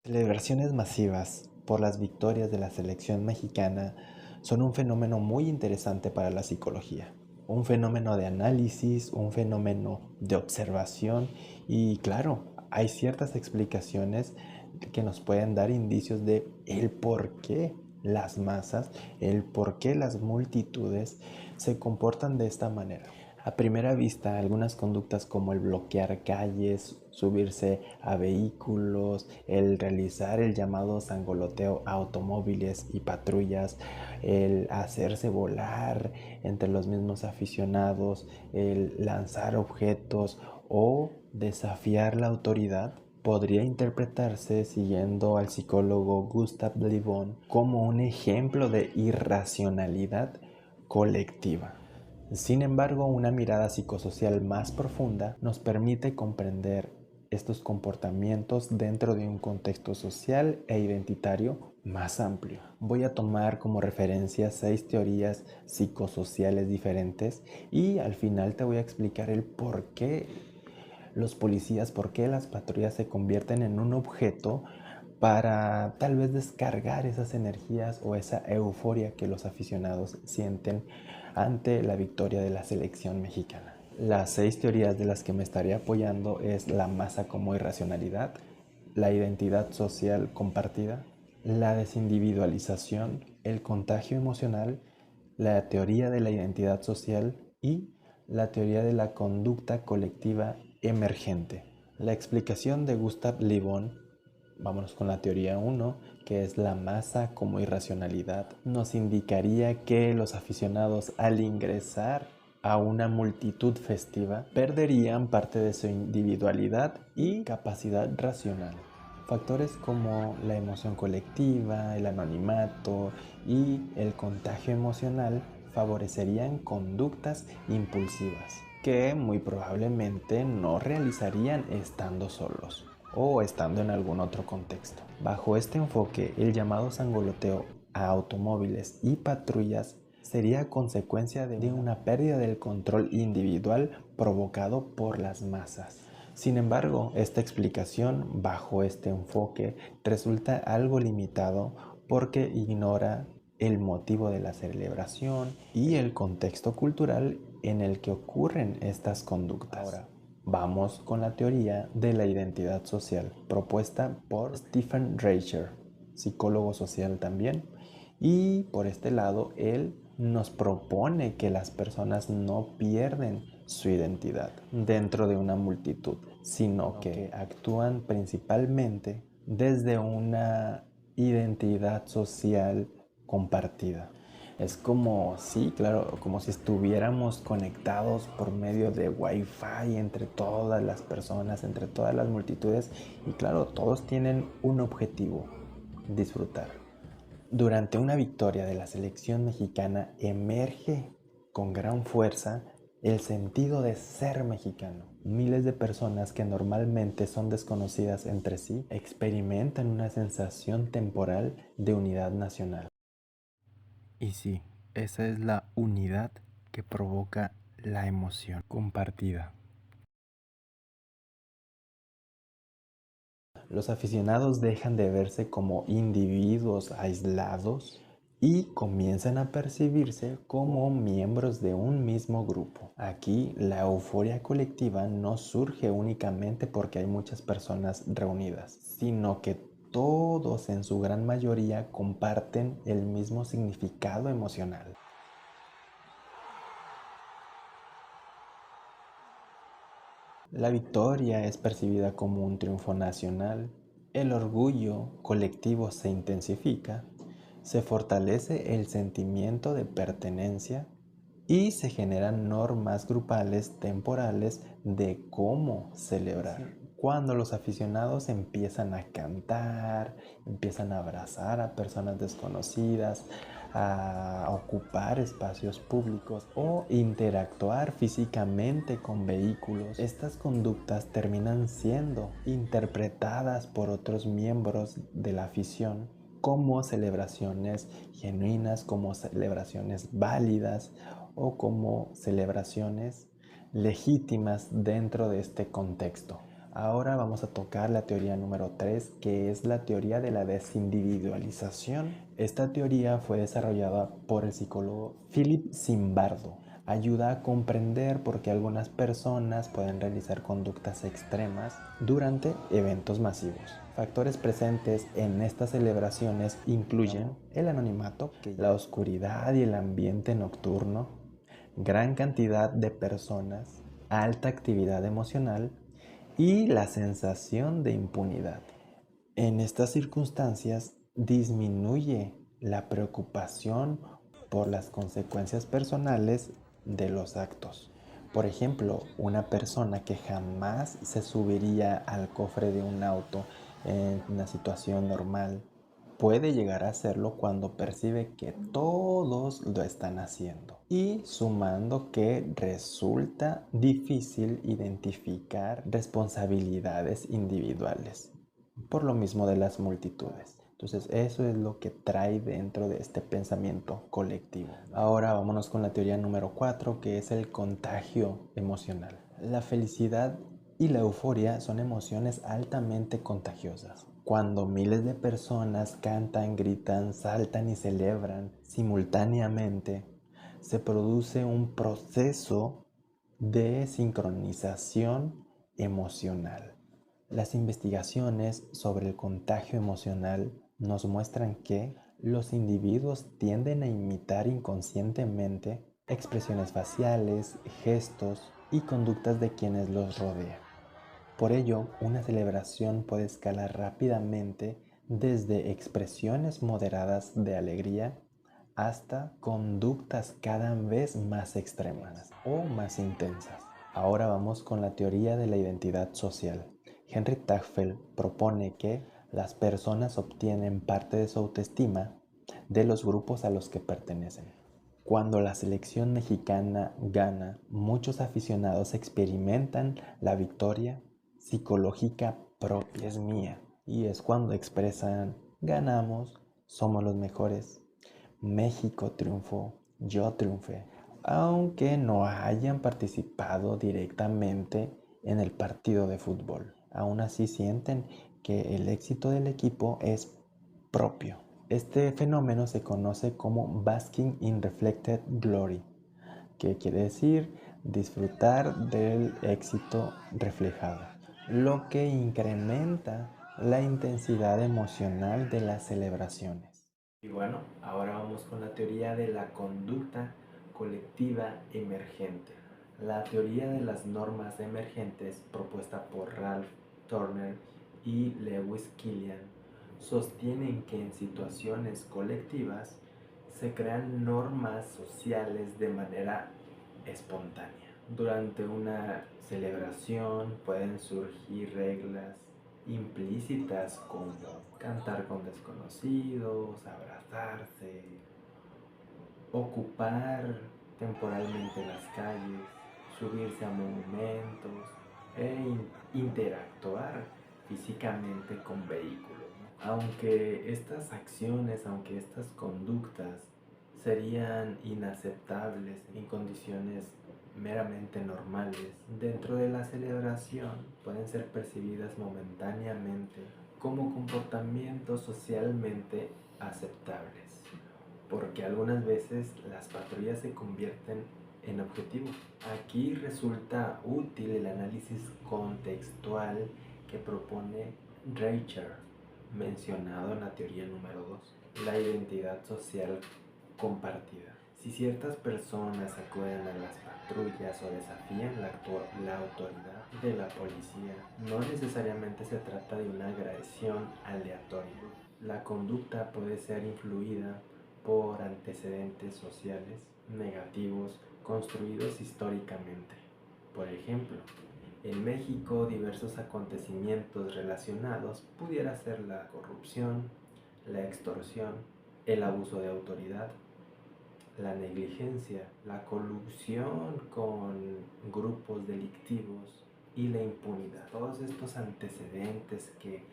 Celebraciones masivas por las victorias de la selección mexicana son un fenómeno muy interesante para la psicología. Un fenómeno de análisis, un fenómeno de observación y claro, hay ciertas explicaciones que nos pueden dar indicios de el por qué las masas, el por qué las multitudes se comportan de esta manera. A primera vista, algunas conductas como el bloquear calles, subirse a vehículos, el realizar el llamado sangoloteo a automóviles y patrullas, el hacerse volar entre los mismos aficionados, el lanzar objetos o desafiar la autoridad, podría interpretarse, siguiendo al psicólogo Gustav Le Bon, como un ejemplo de irracionalidad colectiva. Sin embargo, una mirada psicosocial más profunda nos permite comprender estos comportamientos dentro de un contexto social e identitario más amplio. Voy a tomar como referencia 6 teorías psicosociales diferentes y al final te voy a explicar el por qué los policías, por qué las patrullas se convierten en un objeto para tal vez descargar esas energías o esa euforia que los aficionados sienten ante la victoria de la selección mexicana. Las 6 teorías de las que me estaré apoyando es la masa como irracionalidad, la identidad social compartida, la desindividualización, el contagio emocional, la teoría de la identidad social y la teoría de la conducta colectiva emergente. La explicación de Gustav Le Bon, vámonos con la teoría 1, que es la masa como irracionalidad, nos indicaría que los aficionados al ingresar a una multitud festiva perderían parte de su individualidad y capacidad racional. Factores como la emoción colectiva, el anonimato y el contagio emocional favorecerían conductas impulsivas que muy probablemente no realizarían estando solos o estando en algún otro contexto. Bajo este enfoque, el llamado sangoloteo a automóviles y patrullas sería consecuencia de una pérdida del control individual provocado por las masas. Sin embargo, esta explicación bajo este enfoque resulta algo limitado porque ignora el motivo de la celebración y el contexto cultural en el que ocurren estas conductas. Ahora, vamos con la teoría de la identidad social propuesta por Stephen Reicher, psicólogo social también, y por este lado él nos propone que las personas no pierden su identidad dentro de una multitud, sino que actúan principalmente desde una identidad social compartida. Es como, sí, claro, como si estuviéramos conectados por medio de Wi-Fi entre todas las personas, entre todas las multitudes. Y claro, todos tienen un objetivo: disfrutar. Durante una victoria de la selección mexicana emerge con gran fuerza el sentido de ser mexicano. Miles de personas que normalmente son desconocidas entre sí experimentan una sensación temporal de unidad nacional. Y sí, esa es la unidad que provoca la emoción compartida. Los aficionados dejan de verse como individuos aislados y comienzan a percibirse como miembros de un mismo grupo. Aquí la euforia colectiva no surge únicamente porque hay muchas personas reunidas, sino que todos en su gran mayoría comparten el mismo significado emocional. La victoria es percibida como un triunfo nacional, el orgullo colectivo se intensifica, se fortalece el sentimiento de pertenencia y se generan normas grupales temporales de cómo celebrar. Cuando los aficionados empiezan a cantar, empiezan a abrazar a personas desconocidas, a ocupar espacios públicos o interactuar físicamente con vehículos, estas conductas terminan siendo interpretadas por otros miembros de la afición como celebraciones genuinas, como celebraciones válidas o como celebraciones legítimas dentro de este contexto. Ahora vamos a tocar la teoría número 3, que es la teoría de la desindividualización. Esta teoría fue desarrollada por el psicólogo Philip Zimbardo. Ayuda a comprender por qué algunas personas pueden realizar conductas extremas durante eventos masivos. Factores presentes en estas celebraciones incluyen el anonimato, la oscuridad y el ambiente nocturno, gran cantidad de personas, alta actividad emocional y la sensación de impunidad. En estas circunstancias disminuye la preocupación por las consecuencias personales de los actos. Por ejemplo, una persona que jamás se subiría al cofre de un auto en una situación normal puede llegar a hacerlo cuando percibe que todos lo están haciendo. Y sumando que resulta difícil identificar responsabilidades individuales por lo mismo de las multitudes. Entonces eso es lo que trae dentro de este pensamiento colectivo. Ahora vámonos con la teoría número 4, que es el contagio emocional. La felicidad y la euforia son emociones altamente contagiosas. Cuando miles de personas cantan, gritan, saltan y celebran simultáneamente, se produce un proceso de sincronización emocional. Las investigaciones sobre el contagio emocional nos muestran que los individuos tienden a imitar inconscientemente expresiones faciales, gestos y conductas de quienes los rodean. Por ello, una celebración puede escalar rápidamente desde expresiones moderadas de alegría hasta conductas cada vez más extremas o más intensas. Ahora vamos con la teoría de la identidad social. Henry Tagfeld propone que las personas obtienen parte de su autoestima de los grupos a los que pertenecen. Cuando la selección mexicana gana, muchos aficionados experimentan la victoria psicológica propia, es mía. Y es cuando expresan, ganamos, somos los mejores, México triunfó, yo triunfé, aunque no hayan participado directamente en el partido de fútbol. Aún así sienten que el éxito del equipo es propio. Este fenómeno se conoce como basking in reflected glory, que quiere decir disfrutar del éxito reflejado, lo que incrementa la intensidad emocional de las celebraciones. Y bueno, ahora vamos con la teoría de la conducta colectiva emergente. La teoría de las normas emergentes propuesta por Ralph Turner y Lewis Killian sostienen que en situaciones colectivas se crean normas sociales de manera espontánea. Durante una celebración pueden surgir reglas implícitas como cantar con desconocidos, abrazarse, ocupar temporalmente las calles, subirse a monumentos e interactuar físicamente con vehículos, ¿no? Aunque estas acciones, aunque estas conductas serían inaceptables en condiciones meramente normales, dentro de la celebración pueden ser percibidas momentáneamente como comportamientos socialmente aceptables, porque algunas veces las patrullas se convierten en objetivo. Aquí resulta útil el análisis contextual que propone Reicher, mencionado en la teoría número 2, la identidad social compartida. Si ciertas personas acuden a las patrullas o desafían la autoridad de la policía, no necesariamente se trata de una agresión aleatoria. La conducta puede ser influida por antecedentes sociales negativos construidos históricamente. Por ejemplo, en México diversos acontecimientos relacionados pudiera ser la corrupción, la extorsión, el abuso de autoridad, la negligencia, la colusión con grupos delictivos y la impunidad. Todos estos antecedentes que,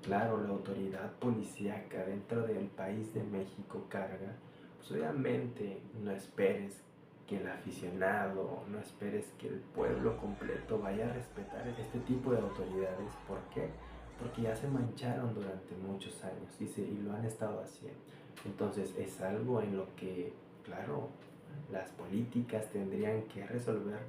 claro, la autoridad policíaca dentro del país de México carga, pues obviamente no esperes que el aficionado, no esperes que el pueblo completo vaya a respetar este tipo de autoridades. ¿Por qué? Porque ya se mancharon durante muchos años y lo han estado haciendo. Entonces es algo en lo que, claro, las políticas tendrían que resolver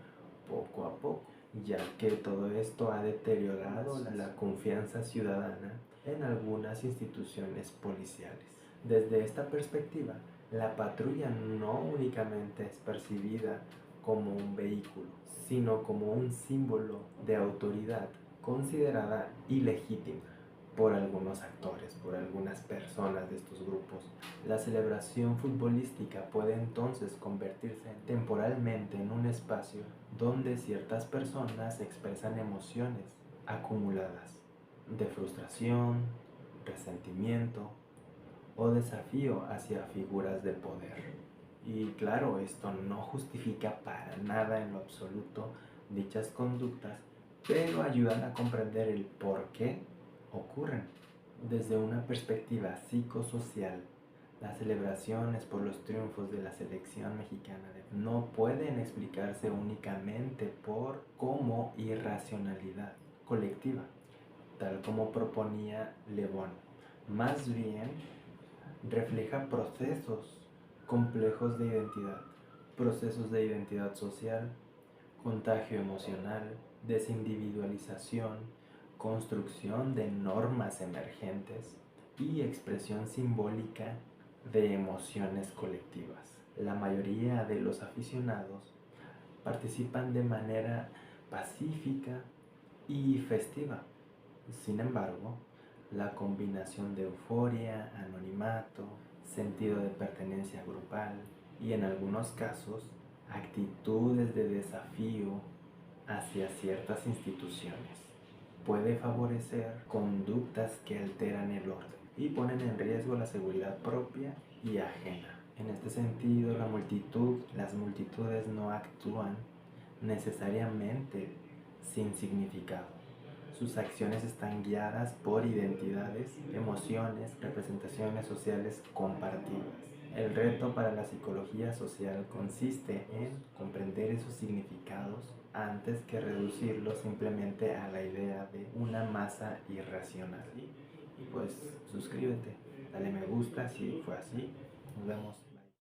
poco a poco, ya que todo esto ha deteriorado la confianza ciudadana en algunas instituciones policiales. Desde esta perspectiva, la patrulla no únicamente es percibida como un vehículo, sino como un símbolo de autoridad considerada ilegítima por algunos actores, por algunas personas de estos grupos. La celebración futbolística puede entonces convertirse temporalmente en un espacio donde ciertas personas expresan emociones acumuladas de frustración, resentimiento o desafío hacia figuras de poder. Y claro, esto no justifica para nada en lo absoluto dichas conductas, pero ayudan a comprender el por qué ocurren. Desde una perspectiva psicosocial, las celebraciones por los triunfos de la selección mexicana no pueden explicarse únicamente por como irracionalidad colectiva, tal como proponía Le Bon. Más bien, refleja procesos complejos de identidad social, contagio emocional, desindividualización, construcción de normas emergentes y expresión simbólica de emociones colectivas. La mayoría de los aficionados participan de manera pacífica y festiva. Sin embargo, la combinación de euforia, anonimato, sentido de pertenencia grupal y en algunos casos actitudes de desafío hacia ciertas instituciones puede favorecer conductas que alteran el orden y ponen en riesgo la seguridad propia y ajena. En este sentido, las multitudes no actúan necesariamente sin significado. Sus acciones están guiadas por identidades, emociones, representaciones sociales compartidas. El reto para la psicología social consiste en comprender esos significados antes que reducirlos simplemente a la idea de una masa irracional. Y pues suscríbete, dale me gusta si fue así. Nos vemos.